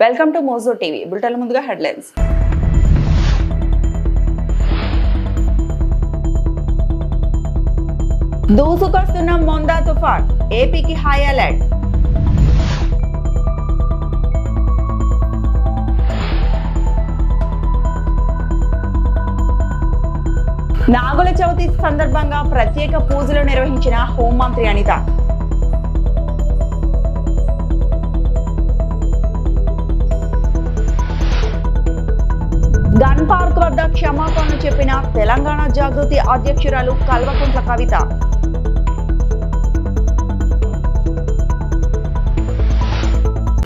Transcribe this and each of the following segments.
Welcome to Mojo TV. Bulletin ముందుగా headlines. దూసుకొస్తున్న Montha తుఫాన్, ఏపీకి హై అలర్ట్. నాగుల చవితి సందర్భంగా ప్రత్యేక పూజలు నిర్వహించిన హోంమంత్రి అనిత. గన్ పార్క్ వద్ద క్షమాపణలు చెప్పిన తెలంగాణ జాగృతి అధ్యక్షురాలు కల్వకుంట్ల కవిత.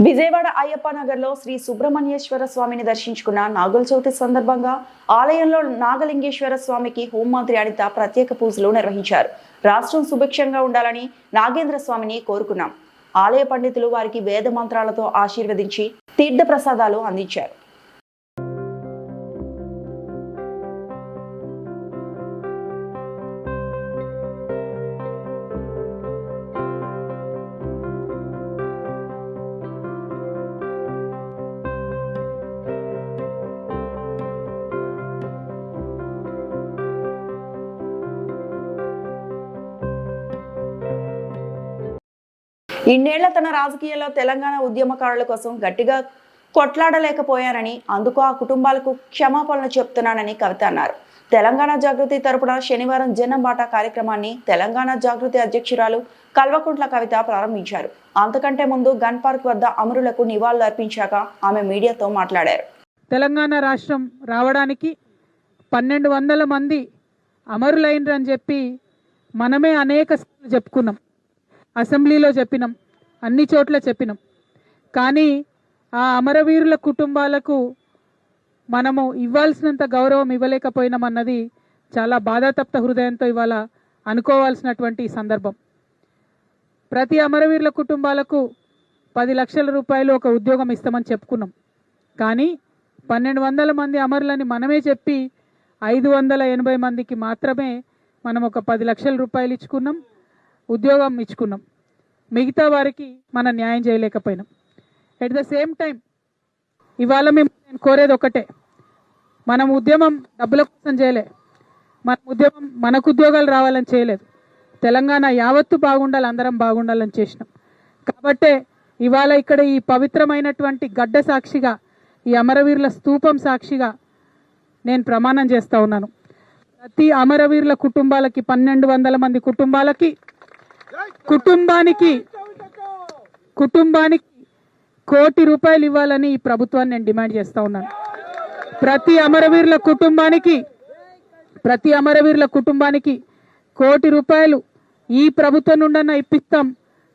విజయవాడ అయ్యప్ప నగర్ లో శ్రీ సుబ్రహ్మణ్యేశ్వర స్వామిని దర్శించుకున్న నాగుల చవితి సందర్భంగా ఆలయంలో నాగలింగేశ్వర స్వామికి హోంమంత్రి అనిత ప్రత్యేక పూజలు నిర్వహించారు. రాష్ట్రం సుభిక్షంగా ఉండాలని నాగేంద్ర స్వామిని కోరుకున్నాం. ఆలయ పండితులు వారికి వేద మంత్రాలతో ఆశీర్వదించి తీర్థ ప్రసాదాలు అందించారు. ఇన్నేళ్ల తన రాజకీయాల్లో తెలంగాణ ఉద్యమకారుల కోసం గట్టిగా కొట్లాడలేకపోయానని, అందుకు ఆ కుటుంబాలకు క్షమాపణలు చెప్తున్నానని కవిత అన్నారు. తెలంగాణ జాగృతి తరపున శనివారం జనం బాట కార్యక్రమాన్ని తెలంగాణ జాగృతి అధ్యక్షురాలు కల్వకుంట్ల కవిత ప్రారంభించారు. అంతకంటే ముందు గన్ పార్క్ వద్ద అమరులకు నివాళులు అర్పించాక ఆమె మీడియాతో మాట్లాడారు. తెలంగాణ రాష్ట్రం రావడానికి 1200 మంది అమరులైనరని చెప్పి మనమే అనేక చెప్పుకున్నాం. అసెంబ్లీలో చెప్పినాం, అన్ని చోట్ల చెప్పినాం. కానీ ఆ అమరవీరుల కుటుంబాలకు మనము ఇవ్వాల్సినంత గౌరవం ఇవ్వలేకపోయినామన్నది చాలా బాధాతప్త హృదయంతో ఇవాళ అనుకోవాల్సినటువంటి సందర్భం. ప్రతి అమరవీరుల కుటుంబాలకు 10 లక్షల రూపాయలు ఒక ఉద్యోగం ఇస్తామని చెప్పుకున్నాం. కానీ 1200 మంది అమరులని మనమే చెప్పి 580 మందికి మాత్రమే మనం ఒక 10 లక్షల రూపాయలు ఇచ్చుకున్నాం, ఉద్యోగం ఇచ్చుకున్నాం. మిగతా వారికి మనం న్యాయం చేయలేకపోయినాం. ఎట్ ద సేమ్ టైం ఇవాళ నేను కోరేది ఒకటే, మనం ఉద్యమం డబ్బుల కోసం చేయలే, మన ఉద్యమం మనకు ఉద్యోగాలు రావాలని చేయలేదు. తెలంగాణ యావత్తు బాగుండాలి, అందరం బాగుండాలని చేసినాం. కాబట్టే ఇవాళ ఇక్కడ ఈ పవిత్రమైనటువంటి గడ్డ సాక్షిగా, ఈ అమరవీరుల స్తూపం సాక్షిగా నేను ప్రమాణం చేస్తూ ఉన్నాను. ప్రతి అమరవీరుల కుటుంబాలకి 1200 మంది కుటుంబానికి కోటి రూపాయలు ఇవ్వాలని ఈ ప్రభుత్వాన్ని నేను డిమాండ్ చేస్తూ ఉన్నాను. ప్రతి అమరవీరుల కుటుంబానికి కోటి రూపాయలు ఈ ప్రభుత్వం నుండన్నా ఇప్పిస్తాం,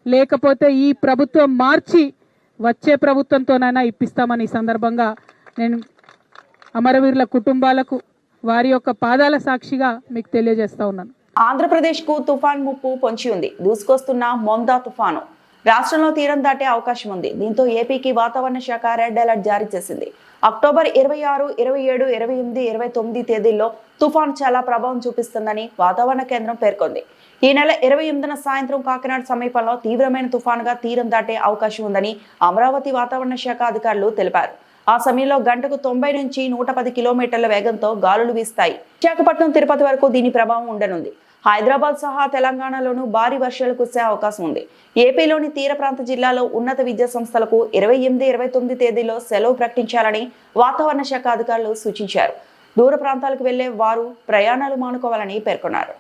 లేకపోతే ఈ ప్రభుత్వం మార్చి వచ్చే ప్రభుత్వంతోనైనా ఇప్పిస్తామని ఈ సందర్భంగా నేను అమరవీరుల కుటుంబాలకు వారి యొక్క పాదాల సాక్షిగా మీకు తెలియజేస్తా ఉన్నాను. ఆంధ్రప్రదేశ్ కు తుఫాన్ ముప్పు పొంచి ఉంది. దూసుకొస్తున్న మొందా తుఫాను రాష్ట్రంలో తీరం దాటే అవకాశం ఉంది. దీంతో ఏపీకి వాతావరణ శాఖ రెడ్ అలర్ట్ జారీ చేసింది. అక్టోబర్ 26, 27, 28, 29 తేదీల్లో తుఫాన్ చాలా ప్రభావం చూపిస్తుందని వాతావరణ కేంద్రం పేర్కొంది. ఈ నెల 28న సాయంత్రం కాకినాడ సమీపంలో తీవ్రమైన తుఫానుగా తీరం దాటే అవకాశం ఉందని అమరావతి వాతావరణ శాఖ అధికారులు తెలిపారు. ఆ సమయంలో గంటకు 90 నుంచి 110 కిలోమీటర్ల వేగంతో గాలులు వీస్తాయి. విశాఖపట్నం, తిరుపతి వరకు దీని ప్రభావం ఉండనుంది. హైదరాబాద్ సహా తెలంగాణలోనూ భారీ వర్షాలు కురిసే అవకాశం ఉంది. ఏపీలోని తీర ప్రాంత జిల్లాలో ఉన్నత విద్యా సంస్థలకు 28, 29 తేదీలో సెలవు ప్రకటించాలని వాతావరణ శాఖ అధికారులు సూచించారు. దూర ప్రాంతాలకు వెళ్లే వారు ప్రయాణాలు మానుకోవాలని పేర్కొన్నారు.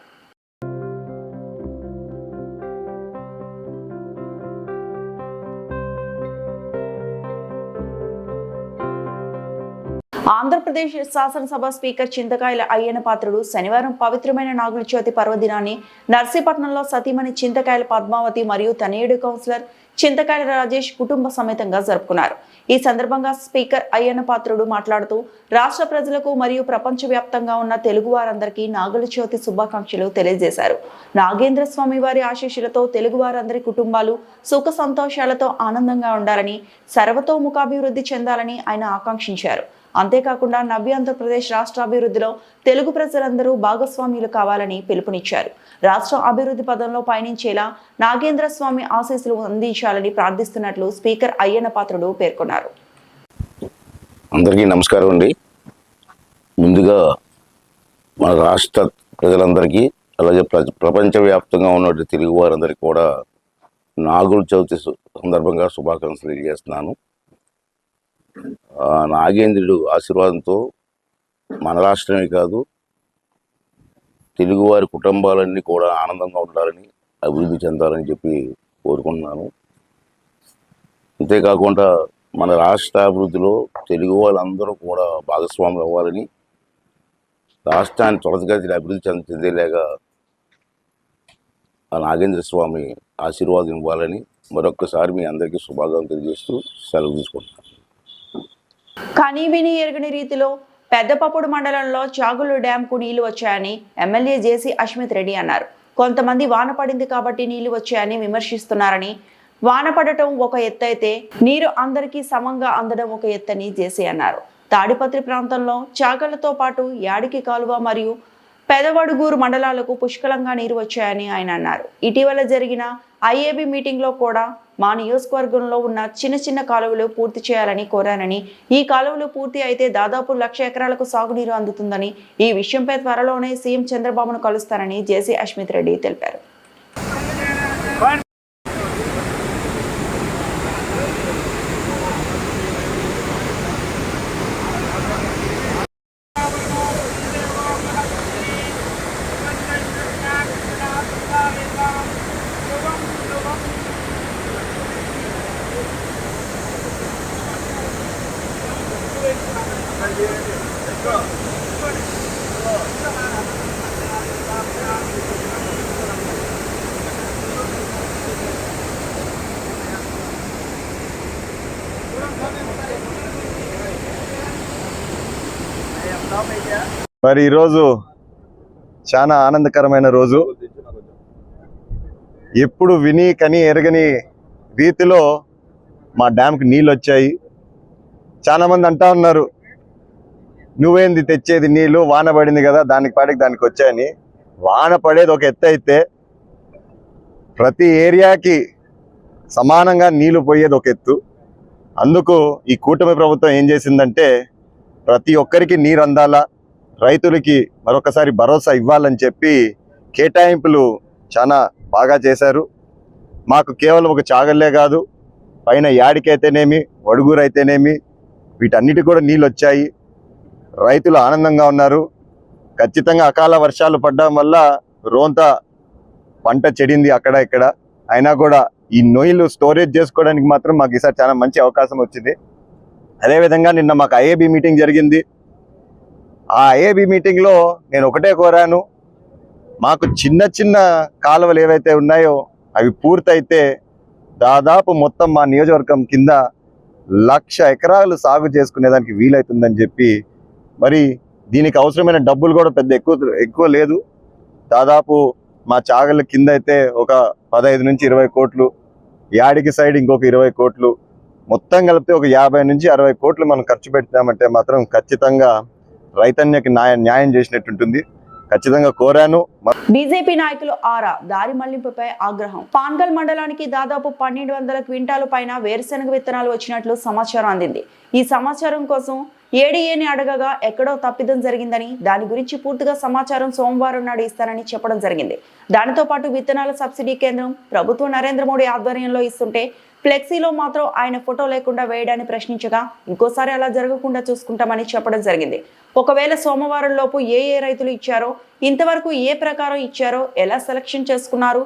ఆంధ్రప్రదేశ్ శాసనసభ స్పీకర్ చింతకాయల అయ్యన్న పాత్రుడు శనివారం పవిత్రమైన నాగుల చవితి పర్వదినాన్ని నర్సీపట్నంలో సతీమణి చింతకాయల పద్మావతి మరియు తనయుడు కౌన్సిలర్ చింతకాయల రాజేష్ కుటుంబ సమేతంగా జరుపుకున్నారు. ఈ సందర్భంగా స్పీకర్ అయ్యన్న పాత్రుడు మాట్లాడుతూ రాష్ట్ర ప్రజలకు మరియు ప్రపంచవ్యాప్తంగా ఉన్న తెలుగు వారందరికీ నాగుల చవితి శుభాకాంక్షలు తెలియజేశారు. నాగేంద్ర స్వామి వారి ఆశీస్సులతో తెలుగు వారందరి కుటుంబాలు సుఖ సంతోషాలతో ఆనందంగా ఉండాలని, సర్వతోముఖాభివృద్ధి చెందాలని ఆయన ఆకాంక్షించారు. అంతేకాకుండా నవ్య ఆంధ్రప్రదేశ్ రాష్ట్ర అభివృద్ధిలో తెలుగు ప్రజలందరూ భాగస్వామ్యులు కావాలని పిలుపునిచ్చారు. రాష్ట్ర అభివృద్ధి పదంలో పయనించేలా నాగేంద్ర స్వామి ఆశీస్సులు అందించాలని ప్రార్థిస్తున్నట్లు స్పీకర్ అయ్యన్న పాత్రుడు పేర్కొన్నారు. అందరికీ నమస్కారం అండి. ముందుగా మన రాష్ట్ర ప్రజలందరికీ అలాగే ప్రపంచవ్యాప్తంగా ఉన్నటువంటి తెలుగు వారందరికీ కూడా నాగుల చవితి సందర్భంగా శుభాకాంక్షలు తెలియజేస్తున్నాను. నాగేంద్రుడు ఆశీర్వాదంతో మన రాష్ట్రమే కాదు తెలుగువారి కుటుంబాలన్నీ కూడా ఆనందంగా ఉండాలని, అభివృద్ధి చెందాలని చెప్పి కోరుకుంటున్నాను. అంతేకాకుండా మన రాష్ట్ర అభివృద్ధిలో తెలుగు వాళ్ళందరూ కూడా భాగస్వాములు అవ్వాలని, రాష్ట్రాన్ని త్వరగతిన అభివృద్ధి చెందేలాగా ఆ నాగేంద్ర స్వామి ఆశీర్వాదం ఇవ్వాలని మరొక్కసారి మీ అందరికీ శుభాకాంక్షలు తెలియజేస్తూ సెలవు తీసుకుంటున్నాను. కానీ విని ఎరుగని రీతిలో పెద్దపప్పుడు మండలంలో చాగులు డ్యాంకు నీళ్లు వచ్చాయని ఎమ్మెల్యే జేసీ అశ్మిత్ రెడ్డి అన్నారు. కొంతమంది వాన పడింది కాబట్టి నీళ్లు వచ్చాయని విమర్శిస్తున్నారని, వాన పడటం ఒక ఎత్తు అయితే నీరు అందరికీ సమంగా అందడం ఒక ఎత్తని జేసీ అన్నారు. తాడిపత్రి ప్రాంతంలో చాగళ్లతో పాటు యాడికి కాలువ మరియు పెదవడుగూరు మండలాలకు పుష్కలంగా నీరు వచ్చాయని ఆయన అన్నారు. ఇటీవల జరిగిన ఐఏబీ మీటింగ్లో కూడా మా నియోజకవర్గంలో ఉన్న చిన్న చిన్న కాలువలు పూర్తి చేయాలని కోరానని, ఈ కాలువలు పూర్తి అయితే దాదాపు 1,00,000 ఎకరాలకు సాగునీరు అందుతుందని, ఈ విషయంపై త్వరలోనే సీఎం చంద్రబాబును కలుస్తానని జేసీ అశ్మిత్ రెడ్డి తెలిపారు. మరి ఈరోజు చాలా ఆనందకరమైన రోజు. ఎప్పుడు విని కని ఎరగని రీతిలో మా డ్యామ్కి నీళ్ళు వచ్చాయి. చాలామంది అంటా ఉన్నారు, నువ్వేంది తెచ్చేది నీళ్ళు, వాన పడింది కదా దానికి పాటికి దానికి వచ్చాయని. వాన పడేది ఒక ఎత్తు అయితే ప్రతి ఏరియాకి సమానంగా నీళ్లు పోయేది ఒక ఎత్తు. అందుకు ఈ కూటమి ప్రభుత్వం ఏం చేసిందంటే ప్రతి ఒక్కరికి నీరు అందాలా, రైతులకి మరొకసారి భరోసా ఇవ్వాలని చెప్పి కేటాయింపులు చాలా బాగా చేశారు. మాకు కేవలం ఒక చాగల్లే కాదు, పైన యాడికైతేనేమి వడుగూరు అయితేనేమి వీటన్నిటి కూడా నీళ్ళు వచ్చాయి. రైతులు ఆనందంగా ఉన్నారు. ఖచ్చితంగా అకాల వర్షాలు పడడం వల్ల రోంత పంట చెడింది అక్కడ ఇక్కడ. అయినా కూడా ఈ నీళ్లు స్టోరేజ్ చేసుకోవడానికి మాత్రం మాకు ఈసారి చాలా మంచి అవకాశం వచ్చింది. అదేవిధంగా నిన్న మాకు ఐఏబీ మీటింగ్ జరిగింది. ఆ ఐఏబీ మీటింగ్లో నేను ఒకటే కోరాను, మాకు చిన్న చిన్న కాలువలు ఏవైతే ఉన్నాయో అవి పూర్తయితే దాదాపు మొత్తం మా నియోజకవర్గం కింద 1,00,000 ఎకరాలు సాగు చేసుకునేదానికి వీలవుతుందని చెప్పి, మరి దీనికి అవసరమైన డబ్బులు కూడా పెద్ద ఎక్కువ లేదు. దాదాపు మా చాగళ్ళ కింద అయితే ఒక 15 నుంచి 20 కోట్లు, యాడికి సైడ్ ఇంకొక 20 కోట్లు, మొత్తం కలిపితే ఒక 50 నుంచి 60 కోట్లు మనం ఖర్చు పెడతామంటే మాత్రం ఖచ్చితంగా రైతన్యకి న్యాయం చేసినట్టుంటుంది. ఖచ్చితంగా కోరాను. బీజేపీ నాయకులు ఆరా దారి మళ్లింపుపై ఆగ్రహం. పాన్గల్ మండలానికి దాదాపు 1,200 క్వింటాలు పైన వేరుశెనగ విత్తనాలు వచ్చినట్లు సమాచారం అందింది. ఈ సమాచారం కోసం ఏడీఏని అడగగా ఎక్కడో తప్పిదం జరిగిందని, దాని గురించి పూర్తిగా సమాచారం సోమవారం నాడు ఇస్తానని చెప్పడం జరిగింది. దానితో పాటు విత్తనాల సబ్సిడీ కేంద్రం ప్రభుత్వం నరేంద్ర మోడీ ఆధ్వర్యంలో ఇస్తుంటే ఫ్లెక్సీలో మాత్రం ఆయన ఫోటో లేకుండా వేయడాన్ని ప్రశ్నించగా, ఇంకోసారి అలా జరగకుండా చూసుకుంటామని చెప్పడం జరిగింది. ఒకవేళ సోమవారం లోపు ఏ రైతులు ఇచ్చారో, ఇంతవరకు ఏ ప్రకారం ఇచ్చారో, ఎలా సెలక్షన్ చేసుకున్నారు,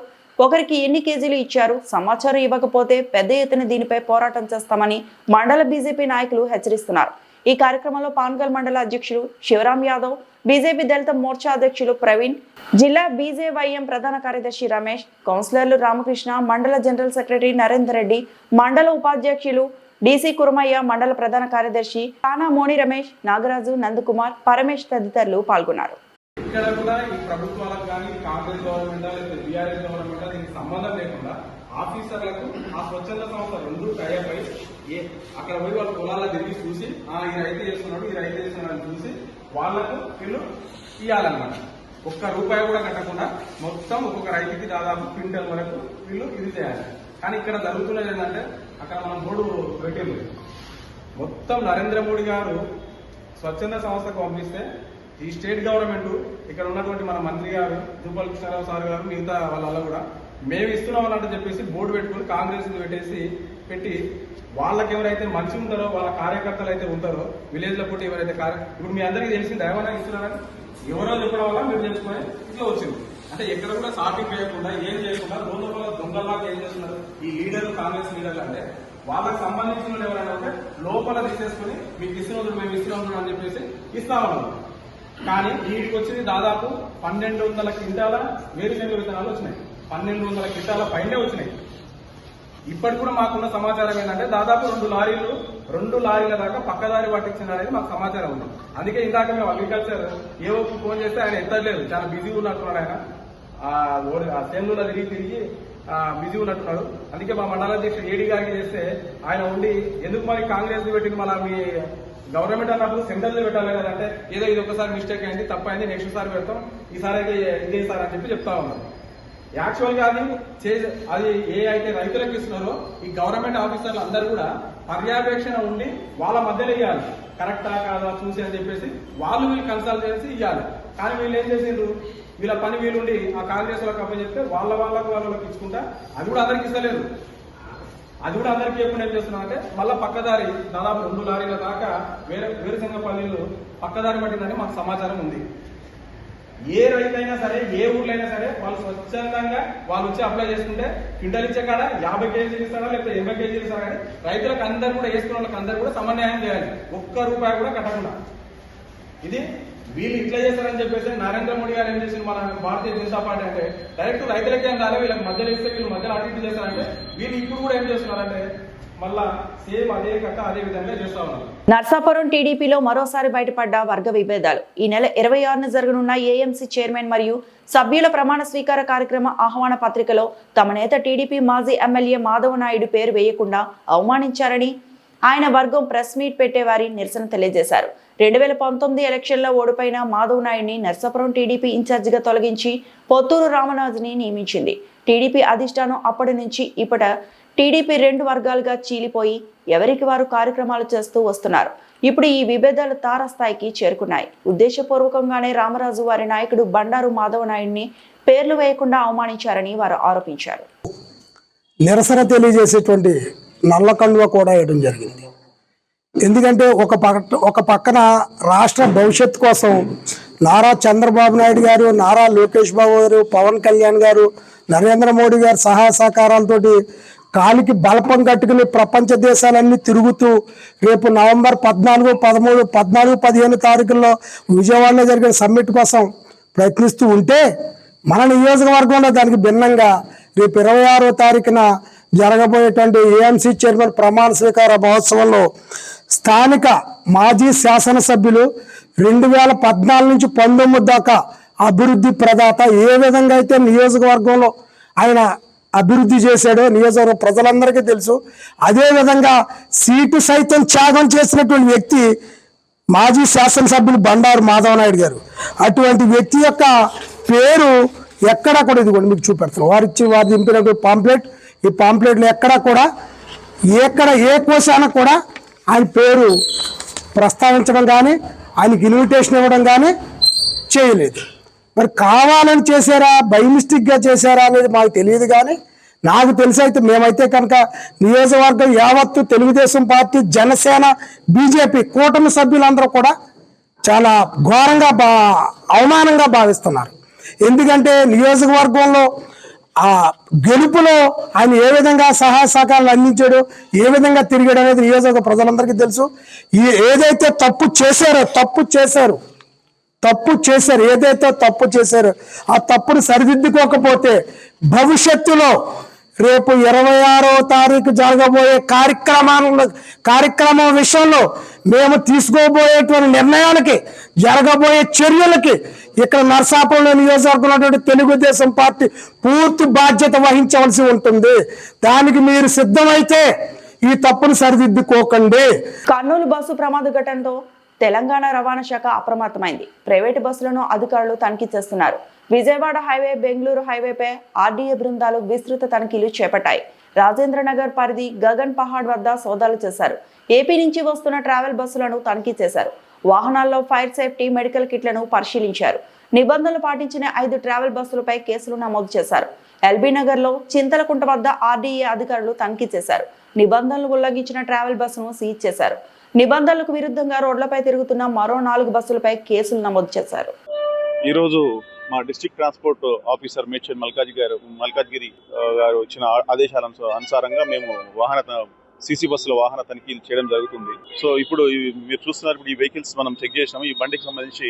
ఒకరికి ఎన్ని కేజీలు ఇచ్చారు, సమాచారం ఇవ్వకపోతే పెద్ద ఎత్తున దీనిపై పోరాటం చేస్తామని మండల బీజేపీ నాయకులు హెచ్చరిస్తున్నారు. ఈ కార్యక్రమంలో పాన్గల్ మండల అధ్యక్షులు శివరాం యాదవ్, బీజేపీ దళిత మోర్చా అధ్యక్షులు ప్రవీణ్, జిల్లా బీజేవైఎం ప్రధాన కార్యదర్శి రమేష్, కౌన్సిలర్లు రామకృష్ణ, మండల జనరల్ సెక్రటరీ నరేందర్ రెడ్డి, మండల ఉపాధ్యక్షులు డీసీ కురమయ్య, మండల ప్రధాన కార్యదర్శి తానా మోని రమేష్, నాగరాజు, నందకుమార్, పరమేష్ తదితరులు పాల్గొన్నారు. ఇక్కడ కూడా ఈ ప్రభుత్వాలకు కానీ కాంగ్రెస్ గవర్నమెంట్ లేదా బీఆర్ఎస్ గవర్నమెంట్ దీనికి సంబంధం లేకుండా ఆఫీసర్లకు ఆ స్వచ్ఛంద సంస్థ రెండు టైపై అక్కడ పోయి వాళ్ళ పొలాల్లో తిరిగి చూసి ఈ రైతు చేస్తున్నాడు ఈ రైతు చేస్తున్నాడు అని చూసి వాళ్లకు వీళ్ళు ఇవ్వాలన్నమాట. ₹1 కూడా కట్టకుండా మొత్తం ఒక్కొక్క రైతుకి దాదాపు క్వింటల్ వరకు వీళ్ళు ఇది చేయాలి. కానీ ఇక్కడ జరుగుతున్నది ఏంటంటే అక్కడ మనం బోర్డు పెట్టేది మొత్తం నరేంద్ర మోడీ గారు స్వచ్ఛంద సంస్థకు పంపిస్తే ఈ స్టేట్ గవర్నమెంట్ ఇక్కడ ఉన్నటువంటి మన మంత్రి గారు జూపల్ కృష్ణారావు సార్ గారు మిగతా వాళ్ళ కూడా మేము ఇస్తున్నాం అన్నట్టు చెప్పేసి బోర్డు పెట్టుకుని కాంగ్రెస్ పెట్టి వాళ్ళకి ఎవరైతే మంచి ఉంటారో వాళ్ళ కార్యకర్తలు అయితే ఉంటారో విలేజ్ లో పుట్టి ఎవరైతే ఇప్పుడు మీ అందరికీ తెలిసింది ఏమైనా ఇస్తున్నారని ఎవరో చెప్పడం వల్ల మీరు తెలుసుకుని ఇట్లా వచ్చింది. అంటే ఎక్కడ కూడా సాటింగ్ చేయకుండా ఏం చేయకుండా లోపల దొంగల్లాగా ఏం చేస్తున్నారు ఈ లీడర్లు, కాంగ్రెస్ లీడర్లు అంటే వాళ్ళకి సంబంధించిన ఎవరైనా ఉంటే లోపల తీసేసుకుని మీకు ఇస్తున్న మేము ఇస్తున్నాం అని చెప్పేసి ఇస్తా ఉన్నాం. కానీ వీటికి వచ్చింది దాదాపు 1200 క్వింటాల వేరుశనగ విత్తనాలు వచ్చినాయి. 1200 క్వింటాల పైనే వచ్చినాయి. ఇప్పటికి కూడా మాకున్న సమాచారం ఏంటంటే దాదాపు 2 లారీల దాకా పక్కదారి పట్టించినారనేది మాకు సమాచారం ఉంది. అందుకే ఇందాక మేము అగ్రికల్చర్ ఏవో ఫోన్ చేస్తే ఆయన ఎత్తలేదు, చాలా బిజీ ఉన్నట్టున్నాడు. ఆయన సేన్లలో తిరిగి బిజీ ఉన్నట్టున్నాడు. అందుకే మా మండలాధ్యక్షుడు ఏడీ గారికి చేస్తే ఆయన ఉండి ఎందుకు మరి కాంగ్రెస్ పెట్టింది మన మీ గవర్నమెంట్ అన్నప్పుడు సెంట్రల్ పెట్టాలి కదా అంటే ఏదో ఇది ఒకసారి మిస్టేక్ అయింది, తప్పైంది, నెక్స్ట్ సారి పెడతాం, ఈసారి అయితే ఇదే సార్ అని చెప్తా ఉన్నారు. యాక్చువల్ గా అది ఏ అయితే రైతులకు ఇస్తున్నారో ఈ గవర్నమెంట్ ఆఫీసర్లు అందరూ కూడా పర్యవేక్షణ ఉండి వాళ్ళ మధ్యలో ఇవ్వాలి, కరెక్టా కాదా చూసి అని చెప్పేసి వాళ్ళు వీళ్ళు కన్సల్ట్ చేసి ఇవ్వాలి. కానీ వీళ్ళు ఏం చేసిండ్రు, వీళ్ళ పని వీలుండి ఆ కాంగ్రెస్ వాళ్ళకి అప్పచెప్తే వాళ్ళకి ఇచ్చుకుంటా అది కూడా అందరికి ఇస్తలేదు. అది కూడా అందరికీ ఎప్పుడు ఏం చేస్తున్నాం అంటే మళ్ళీ పక్కదారి దాదాపు 2 లారీల దాకా వేరుశనగ పల్లీలు పక్కదారి పట్టిందని మాకు సమాచారం ఉంది. ఏ రైతైనా సరే ఏ ఊర్లో అయినా సరే వాళ్ళు స్వచ్ఛందంగా వాళ్ళు వచ్చి అప్లై చేసుకుంటే క్వింటల్ ఇచ్చే కాడ 50 కేజీలు ఇస్తారా లేకపోతే 80 కేజీలు ఇస్తారా కానీ రైతులకు అందరూ కూడా వేసుకున్న వాళ్ళకి అందరూ కూడా సమన్వయం చేయాలి, ₹1 కూడా కట్టకుండా. ఇది వీళ్ళు ఇట్లా చేస్తారని చెప్పేసి నరేంద్ర మోడీ గారు ఏం చేసింది మన భారతీయ జనతా పార్టీ అంటే డైరెక్ట్ రైతులకి ఏం కాదు, వీళ్ళకి మధ్యలో ఇస్తే వీళ్ళు మధ్యలో అటు ఇటు చేస్తారంటే వీళ్ళు ఇప్పుడు కూడా ఏం చేస్తున్నారంటే మళ్ళా సేమ్ అదే కథ అదే విధంగా చేస్తా ఉన్నారు. నర్సాపురం టీడీపీలో మరోసారి బయటపడ్డ వర్గ విభేదాలు. ఈ నెల 26న జరగనున్న ఏఎంసీ చైర్మన్ మరియు సభ్యుల ప్రమాణ స్వీకార కార్యక్రమ ఆహ్వాన పత్రికలో తమ నేత టీడీపీ మాజీ ఎమ్మెల్యే మాధవ నాయుడు పేరు వేయకుండా అవమానించారని ఆయన వర్గం ప్రెస్ మీట్ పెట్టేవారి నిరసన తెలియజేశారు. 2019 ఎలక్షన్లో ఓడిపోయిన మాధవ్ నాయుడిని నర్సాపురం టీడీపీ ఇన్ఛార్జిగా తొలగించి పొత్తూరు రామరాజుని నియమించింది. టీడీపీ అధిష్టానం అప్పటి నుంచి ఇప్పటి టీడీపీ 2 వర్గాలుగా చీలిపోయి ఎవరికి వారు కార్యక్రమాలు చేస్తూ వస్తున్నారు. ఇప్పుడు ఈ విభేదాలు తారస్థాయికి చేరుకున్నాయి. ఉద్దేశపూర్వకంగానే రామరాజు వారి నాయకుడు బండారు మాధవ నాయుడిని పేర్లు వేయకుండా అవమానించారని వారు ఆరోపించారు. నిరసన తెలియజేసేటువంటి నల్ల కండువ కూడా వేయడం జరిగింది. ఎందుకంటే ఒక పక్కన రాష్ట్ర భవిష్యత్తు కోసం నారా చంద్రబాబు నాయుడు గారు, నారా లోకేష్ బాబు గారు, పవన్ కళ్యాణ్ గారు, నరేంద్ర మోడీ గారు సహాయ సహకారాలతోటి కాలికి బలపం కట్టుకుని ప్రపంచ దేశాలన్నీ తిరుగుతూ రేపు నవంబర్ 14, 13, 14, 15 తారీఖుల్లో విజయవాడలో జరిగిన సమ్మిట్ కోసం ప్రయత్నిస్తూ ఉంటే మన నియోజకవర్గంలో దానికి భిన్నంగా రేపు 26వ తారీఖున జరగబోయేటువంటి ఏఎంసీ చైర్మన్ ప్రమాణ స్వీకార మహోత్సవంలో స్థానిక మాజీ శాసనసభ్యులు 2014 నుంచి 19 దాకా అభివృద్ధి ప్రదాత ఏ విధంగా అయితే నియోజకవర్గంలో ఆయన అభివృద్ధి చేశాడో నియోజకవర్గ ప్రజలందరికీ తెలుసు. అదేవిధంగా సీటు సైతం త్యాగం చేసినటువంటి వ్యక్తి మాజీ శాసనసభ్యులు బండారు మాధవ నాయుడు గారు. అటువంటి వ్యక్తి యొక్క పేరు ఎక్కడా కూడా ఇదిగోండి మీకు చూపెడతాను. వారు దింపినటువంటి పాంప్లెట్, ఈ పాంప్లెట్లు ఎక్కడా కూడా ఏ కోశాన కూడా ఆయన పేరు ప్రస్తావించడం కానీ ఆయనకి ఇన్విటేషన్ ఇవ్వడం కానీ చేయలేదు. మరి కావాలని చేశారా, బై మిస్టేక్గా చేశారా అనేది మాకు తెలియదు. కానీ నాకు తెలిసి అయితే మేమైతే కనుక నియోజకవర్గం యావత్తు తెలుగుదేశం పార్టీ, జనసేన, బీజేపీ కూటమి సభ్యులందరూ కూడా చాలా ఘోరంగా అవమానంగా భావిస్తున్నారు. ఎందుకంటే నియోజకవర్గంలో ఆ గెలుపులో ఆయన ఏ విధంగా సహాయ సహకారాలు అందించాడు, ఏ విధంగా తిరిగాడు అనేది నియోజకవర్గ ప్రజలందరికీ తెలుసు. ఏదైతే తప్పు చేశారు ఏదైతే తప్పు చేశారో ఆ తప్పును సరిదిద్దుకోకపోతే భవిష్యత్తులో రేపు 26వ తారీఖు జరగబోయే కార్యక్రమం విషయంలో మేము తీసుకోబోయేటువంటి నిర్ణయాలకి, జరగబోయే చర్యలకి ఇక్కడ నర్సాపురం నియోజకవర్గంలో తెలుగుదేశం పార్టీ పూర్తి బాధ్యత వహించవలసి ఉంటుంది. దానికి మీరు సిద్ధమైతే ఈ తప్పును సరిదిద్దుకోకండి. కర్నూలు బస్సు ప్రమాద ఘటనతో తెలంగాణ రవాణా శాఖ అప్రమత్తమైంది. ప్రైవేటు బస్సులను అధికారులు తనిఖీ చేస్తున్నారు. విజయవాడ హైవే, బెంగళూరు హైవేపై ఆర్డీఏ బృందాలు విస్తృత తనిఖీలు చేపట్టాయి. రాజేంద్రనగర్ పరిధి గగన్ పహాడ్ వద్ద సోదాలు చేశారు. ఏపీ నుంచి వస్తున్న ట్రావెల్ బస్సులను తనిఖీ చేశారు. వాహనాల్లో ఫైర్ సేఫ్టీ, మెడికల్ కిట్లను పరిశీలించారు. నిబంధనలు పాటించిన 5 ట్రావెల్ బస్సులపై కేసులు నమోదు చేశారు. ఎల్బీ నగర్ లో చింతలకుంట వద్ద ఆర్డీఏ అధికారులు తనిఖీ చేశారు. నిబంధనలు ఉల్లంఘించిన ట్రావెల్ బస్సును సీజ్ చేశారు. నిబంధనలకు విరుద్ధంగా రోడ్లపై తిరుగుతున్న మరో 4 బస్సులపై కేసులు నమోదు చేశారు. ఈ రోజు మా district transport officer Medchal Malkajgiri గారు ఇచ్చిన ఆదేశాల అనుసారంగా మేము సీసీ బస్సుల వాహన తనిఖీలు చేయడం జరుగుతుంది. సో ఇప్పుడు మీరు చూస్తున్నారు, ఇప్పుడు ఈ వెహికల్స్ మనం చెక్ చేసినాము. ఈ బండికి సంబంధించి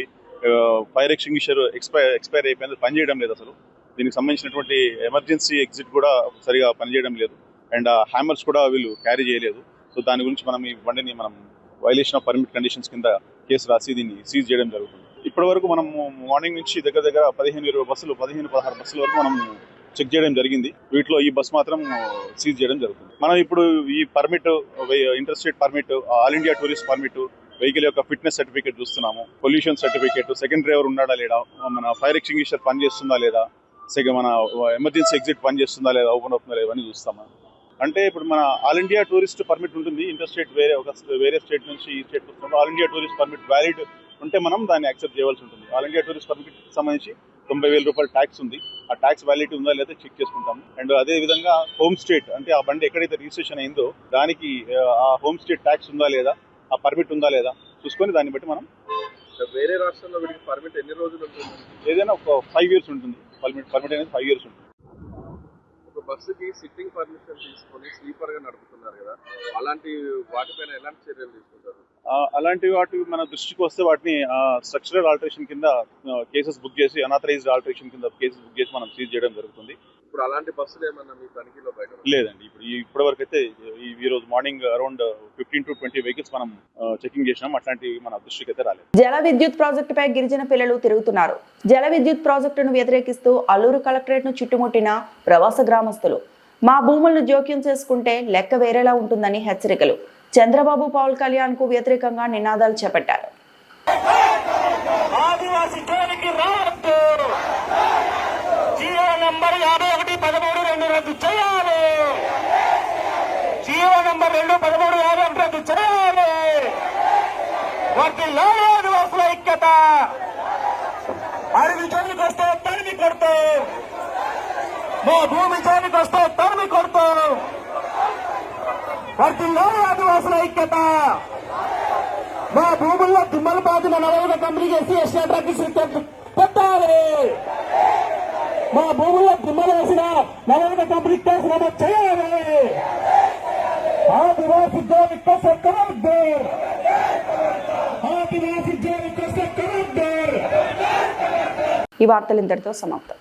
ఫైర్ ఎక్స్టింగ్విషర్ ఎక్స్పైర్ అయిపోయింది, పనిచేయడం లేదు. అసలు దీనికి సంబంధించినటువంటి ఎమర్జెన్సీ ఎగ్జిట్ కూడా సరిగా పనిచేయడం లేదు. అండ్ హ్యామర్స్ కూడా వీళ్ళు క్యారీ చేయలేదు. సో దాని గురించి మనం ఈ బండిని వైలేషన్ ఆఫ్ పర్మిట్ కండిషన్స్ కింద కేసు రాసి దీన్ని సీజ్ చేయడం జరుగుతుంది. ఇప్పటి వరకు మనం మార్నింగ్ నుంచి దగ్గర 15-16 బస్సుల వరకు మనం చెక్ చేయడం జరిగింది. వీటిలో ఈ బస్ మాత్రం సీజ్ చేయడం జరుగుతుంది. మనం ఇప్పుడు ఈ permit, inter state permit, all India tourist permit, vehicle యొక్క ఫిట్నెస్ సర్టిఫికేట్ చూస్తున్నాము, పొల్యూషన్ సర్టిఫికేట్, సెకండ్ డ్రైవర్ ఉన్నాడా లేడా, మన ఫైర్ ఎక్స్టింగ్విషర్ పని చేస్తుందా లేదా, మన ఎమర్జెన్సీ ఎగ్జిట్ పని చేస్తుందా లేదా, ఓపెన్ అవుతుందా లేదా అని చూస్తాము. అంటే ఇప్పుడు మన ఆల్ ఇండియా టూరిస్ట్ పర్మిట్ ఉంటుంది. ఇంటర్ స్టేట్ వేరే స్టేట్ నుంచి ఈ స్టేట్ వస్తున్నప్పుడు all India tourist permit valid ఉంటే మనం దాన్ని యాక్సెప్ట్ చేయవలసి ఉంటుంది. ఆల్ ఇండియా టూరిస్ట్ పర్మిట్ సంబంధించి 90,000 రూపాయల ట్యాక్స్ ఉంది. ఆ ట్యాక్స్ వ్యాలిడిటీ ఉందా లేదా చెక్ చేసుకుంటాము. అండ్ అదే విధంగా హోమ్ స్టేట్, అంటే ఆ బండి ఎక్కడైతే రిజిస్ట్రేషన్ అయిందో దానికి ఆ హోమ్ స్టేట్ ట్యాక్స్ ఉందా లేదా, ఆ పర్మిట్ ఉందా లేదా చూసుకొని దాన్ని బట్టి మనం వేరే రాష్ట్రంలో వీటికి పర్మిట్ ఎన్ని రోజులు ఉంటుంది? ఏదైనా ఒక 5 years ఉంటుంది. పర్మిట్ అనేది 5 years ఉంటుంది. ఒక బస్సుకి సిట్టింగ్ పర్మిషన్ తీసుకొని స్లీపర్ గా నడుపుతున్నారు కదా, అలాంటి వాటిపైన ఎలాంటి చర్యలు తీసుకుంటారు? అలాంటి వాటి మన దృష్టికి వస్తే వాటిని స్ట్రక్చరల్ ఆల్టరేషన్ కింద కేసెస్ బుక్ చేసి, అనాథరైజ్డ్ ఆల్టరేషన్ కింద కేసెస్ బుక్ చేసి మనం సీజ్ చేయడం జరుగుతుంది. ఇప్పుడు అలాంటి బస్సులు ఏమన్నా మీ తనిఖీలో బయట లేదండి. ఇప్పటి వరకు అయితే ఈ రోజు మార్నింగ్ అరౌండ్ 15 to 20 వెహికల్స్ మనం చెకింగ్ చేసినాం. అట్లాంటివి మన దృష్టికి అయితే రాలేదు. జల విద్యుత్ ప్రాజెక్టుపై గిరిజన పిల్లలు తిరుగుతున్నారు. జల విద్యుత్ ప్రాజెక్టును వ్యతిరేకిస్తూ అల్లూరు కలెక్టరేట్ ను చుట్టుముట్టిన ప్రవాస గ్రామస్తులు మా భూములను జోక్యం చేసుకుంటే లెక్క వేరేలా ఉంటుందని హెచ్చరికలు. చంద్రబాబు, పవన్ కళ్యాణ్ కు వ్యతిరేకంగా నినాదాలు చేపట్టారు. ఆదివాసీ జోలికి రావద్దు, జీవో నంబర్ 5113 రద్దు చేయాలి, జీవో నంబర్ 213 రద్దు చేయాలి. వర్ధిల్లాలి ఆదివాసుల ఐక్యత. అడవి జోలికి వస్తే తరిమి కొడుతూ, మా భూమి జోలికి వస్తే తరిమి కొడుతూ, వర్ధిల్లాలి ఆదివాసుల ఐక్యత. మా భూముల్లో దిమ్మలు పాతిన నవలుగా కంపెనీ చేసి ఎస్టీ పెట్టాలి. మా భూముల్లో దిమ్మలు వేసిన నవలుగా కంపెనీ కేసు నమోదు చేయాలి. ఆదివాసి జోలికి వస్తే కరద్దు, ఆదివాసి జోలికి వస్తే కరద్దు. ఈ వార్తలు ఇంతటితో సమాప్తం.